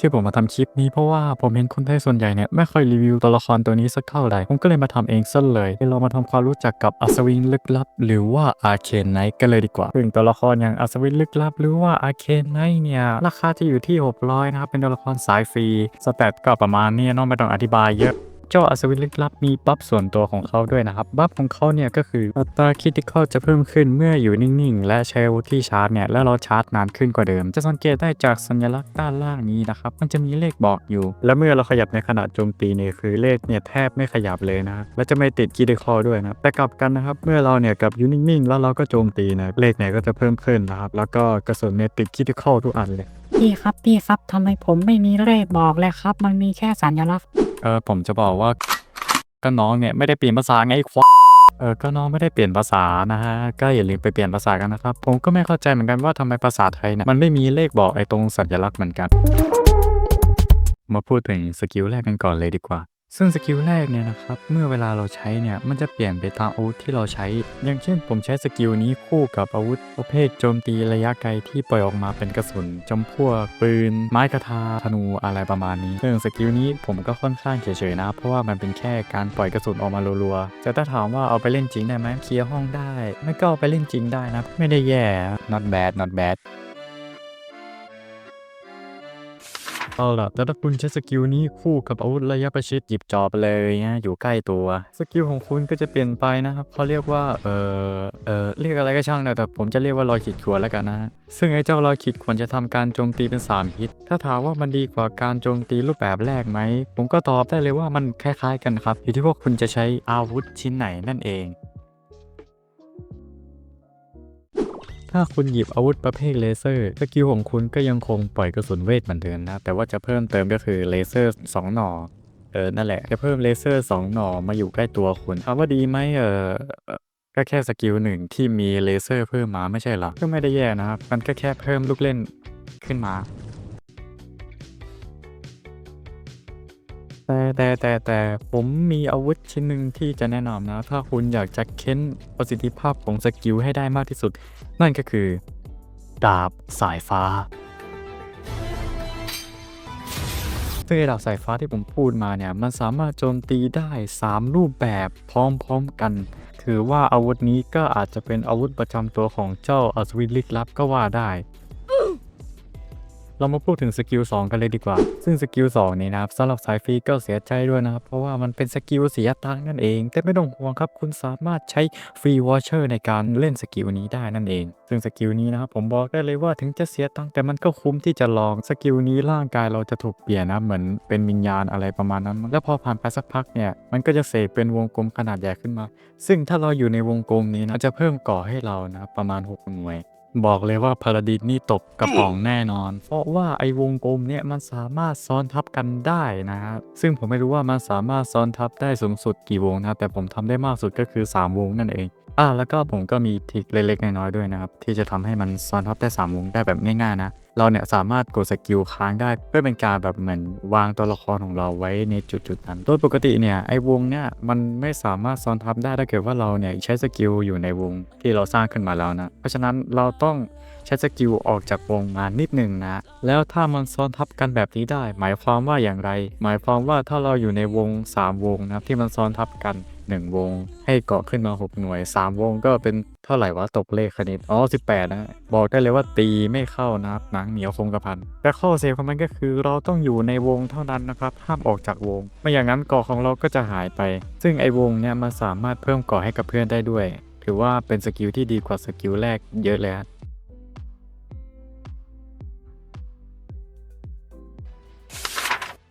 ที่ผมมาทำคลิปนี้เพราะว่าผมเห็นคนไทยส่วนใหญ่เนี่ยไม่ค่อยรีวิวตัวละครตัวนี้สักเท่าไหร่ผมก็เลยมาทำเองซะเลยเรามาทำความรู้จักกับอัศวินลึกลับหรือว่าอาร์เคนไนท์กันเลยดีกว่าซึ่งตัวละครอย่างอัศวินลึกลับหรือว่าอาร์เคนไนท์เนี่ยราคาจะอยู่ที่600นะครับเป็นตัวละครสายฟรีสแตทก็ประมาณนี้น้องไม่ต้องอธิบายเยอะเจ้าอัศวินลึกลับมีบัฟส่วนตัวของเขาด้วยนะครับบัฟของเขาเนี่ยก็คืออัตราคริติคอลจะเพิ่มขึ้นเมื่ออยู่นิ่งๆและใช้อาวุธที่ชาร์จเนี่ยแล้วเราชาร์จนานขึ้นกว่าเดิมจะสังเกตได้จากสัญลักษณ์ด้านล่างนี้นะครับมันจะมีเลขบอกอยู่และเมื่อเราขยับในขณะโจมตีเนี่ยคือเลขเนี่ยแทบไม่ขยับเลยนะและจะไม่ติดคริติคอลด้วยนะแต่กลับกันนะครับเมื่อเราเนี่ยกลับอยู่นิ่งๆแล้วเราก็โจมตีนะเลขเนี่ยก็จะเพิ่มขึ้นนะครับแล้วก็กระสุนเนี่ยติดคริติคอลทุกอันเลยพี่ครับทำไมผมไม่มีเลขบอกเลยครับมันมีแค่สัญลักษณ์ผมจะบอกว่าก็น้องเนี่ยไม่ได้เปลี่ยนภาษาไงควะก็น้องไม่ได้เปลี่ยนภาษานะฮะก็อย่าลืมไปเปลี่ยนภาษากันนะครับผมก็ไม่เข้าใจเหมือนกันว่าทำไมภาษาไทยเนี่ยมันไม่มีเลขบอกไอ้ตรงสัญลักษณ์เหมือนกันมาพูดถึงสกิลแรกกันก่อนเลยดีกว่าซึ่งสกิลแรกเนี่ยนะครับเมื่อเวลาเราใช้เนี่ยมันจะเปลี่ยนไปตามอาวุธที่เราใช้อย่างเช่นผมใช้สกิลนี้คู่กับอาวุธประเภทโจมตีระยะไกลที่ปล่อยออกมาเป็นกระสุนจำพวกปืนไม้กระทาธนูอะไรประมาณนี้ซึ่งสกิลนี้ผมก็ค่อนข้างเฉยๆนะเพราะว่ามันเป็นแค่การปล่อยกระสุนออกมารัวๆแต่ถ้าถามว่าเอาไปเล่นจริงได้ไหมเคลียร์ห้องได้ไม่ก็เอาไปเล่นจริงได้นะไม่ได้แย่ not bad เอาล่ะแต่ถ้าคุณใช้สกิลนี้คู่กับอาวุธระยะประชิดหยิบจอบไปเลยนะอยู่ใกล้ตัวสกิลของคุณก็จะเปลี่ยนไปนะครับเขาเรียกว่าเรียกอะไรก็ช่างนะแต่ผมจะเรียกว่ารอยขีดข่วนแล้วกันนะซึ่งไอ้เจ้ารอยขีดข่วนจะทำการโจมตีเป็น3ฮิตถ้าถามว่ามันดีกว่าการโจมตีรูปแบบแรกไหมผมก็ตอบได้เลยว่ามันคล้ายๆกันครับอยู่ที่พวกคุณจะใช้อาวุธชิ้นไหนนั่นเองถ้าคุณหยิบอาวุธประเภทเลเซอร์สกิลของคุณก็ยังคงปล่อยกระสุนเวทเหมือนเดิมนะแต่ว่าจะเพิ่มเติมก็คือเลเซอร์2หน่อนั่นแหละจะเพิ่มเลเซอร์2หน่อมาอยู่ใกล้ตัวคุณถามว่าดีไหมก็แค่สกิลหนึ่งที่มีเลเซอร์เพิ่มมาไม่ใช่หรอก็ไม่ได้แย่นะครับมันก็แค่เพิ่มลูกเล่นขึ้นมาแต่ผมมีอาวุธชิ้นหนึ่งที่จะแนะนำนะถ้าคุณอยากจะเค้นประสิทธิภาพของสกิลให้ได้มากที่สุดนั่นก็คือดาบสายฟ้าซึ่งไอ้ดาบสายฟ้าที่ผมพูดมาเนี่ยมันสามารถโจมตีได้3รูปแบบพร้อมๆกันถือว่าอาวุธนี้ก็อาจจะเป็นอาวุธประจำตัวของเจ้าอัศวินลึกลับก็ว่าได้ เรามาพูดถึงสกิล2กันเลยดีกว่าซึ่งสกิล2นี้นะครับสำหรับสายฟรีก็เสียใจด้วยนะครับเพราะว่ามันเป็นสกิลเสียตังค์นั่นเองแต่ไม่ต้องห่วงครับคุณสามารถใช้ฟรีวอเชอร์ในการเล่นสกิลนี้ได้นั่นเองซึ่งสกิลนี้นะครับผมบอกได้เลยว่าถึงจะเสียตังค์แต่มันก็คุ้มที่จะลองสกิลนี้ร่างกายเราจะถูกเปลี่ยนนะเหมือนเป็นวิญญาณอะไรประมาณนั้นแล้วพอผ่านไปสักพักเนี่ยมันก็จะเสกเป็นวงกลมขนาดใหญ่ขึ้นมาซึ่งถ้าเราอยู่ในวงกลมนี้นะจะเพิ่มก่อให้เรานะประมาณ6หน่วย บอกเลยว่าพาราดินนี่ตกกระป๋องแน่นอนเพราะว่าไอ้วงกลมเนี่ยมันสามารถซ้อนทับกันได้นะฮะซึ่งผมไม่รู้ว่ามันสามารถซ้อนทับได้สูงสุดกี่วงนะแต่ผมทำได้มากสุดก็คือ3วงนั่นเองแล้วก็ผมก็มีทริคเล็กๆน้อยๆด้วยนะครับที่จะทำให้มันซ้อนทับได้3วงได้แบบง่ายๆนะเราเนี่ยสามารถกดสกิลค้างได้เพื่อเป็นการแบบเหมือนวางตัวละครของเราไว้ในจุดๆนั้นโดยปกติเนี่ยไอ้วงเนี่ยมันไม่สามารถซ้อนทับได้ถ้าเกิดว่าเราเนี่ยใช้สกิลอยู่ในวงที่เราสร้างขึ้นมาแล้วนะเพราะฉะนั้นเราต้องใช้สกิลออกจากวงมานิดหนึ่งนะแล้วถ้ามันซ้อนทับกันแบบนี้ได้หมายความว่าอย่างไรหมายความว่าถ้าเราอยู่ในวง3วงนะที่มันซ้อนทับกัน1วงให้เกาะขึ้นมา6หน่วย3วงก็เป็นเท่าไหร่วะตกเลขคณิต18นะบอกได้เลยว่าตีไม่เข้านะครับหนังเหนียวคงกระพันแต่ข้อเสียของมันก็คือเราต้องอยู่ในวงเท่านั้นนะครับห้ามออกจากวงไม่อย่างนั้นเกาะของเราก็จะหายไปซึ่งไอ้วงเนี่ยมันสามารถเพิ่มเกาะให้กับเพื่อนได้ด้วยถือว่าเป็นสกิลที่ดีกว่าสกิลแรกเยอะเลยฮะ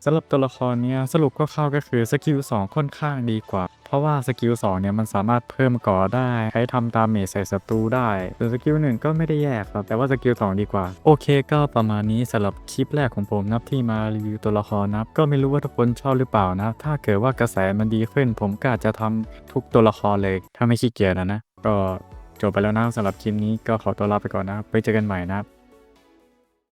สำหรับตัวละครเนี้ยสรุปคร่าวๆก็คือสกิล2ค่อนข้างดีกว่าเพราะว่าสกิล2เนี่ยมันสามารถเพิ่มก่อได้ใช้ทำดาเมจใส่ศัตรูได้ส่วนสกิล1ก็ไม่ได้แย่ครับแต่ว่าสกิล2ดีกว่าโอเคก็ประมาณนี้สำหรับคลิปแรกของผมนะที่มารีวิวตัวละครนะก็ไม่รู้ว่าทุกคนชอบหรือเปล่านะถ้าเกิดว่ากระแสมันดีขึ้นผมก็อาจจะทำทุกตัวละครเลยถ้าไม่ขี้เกียจนะก็จบไปแล้วนะสำหรับคลิปนี้ก็ขอตัวลาไปก่อนนะไว้เจอกันใหม่นะ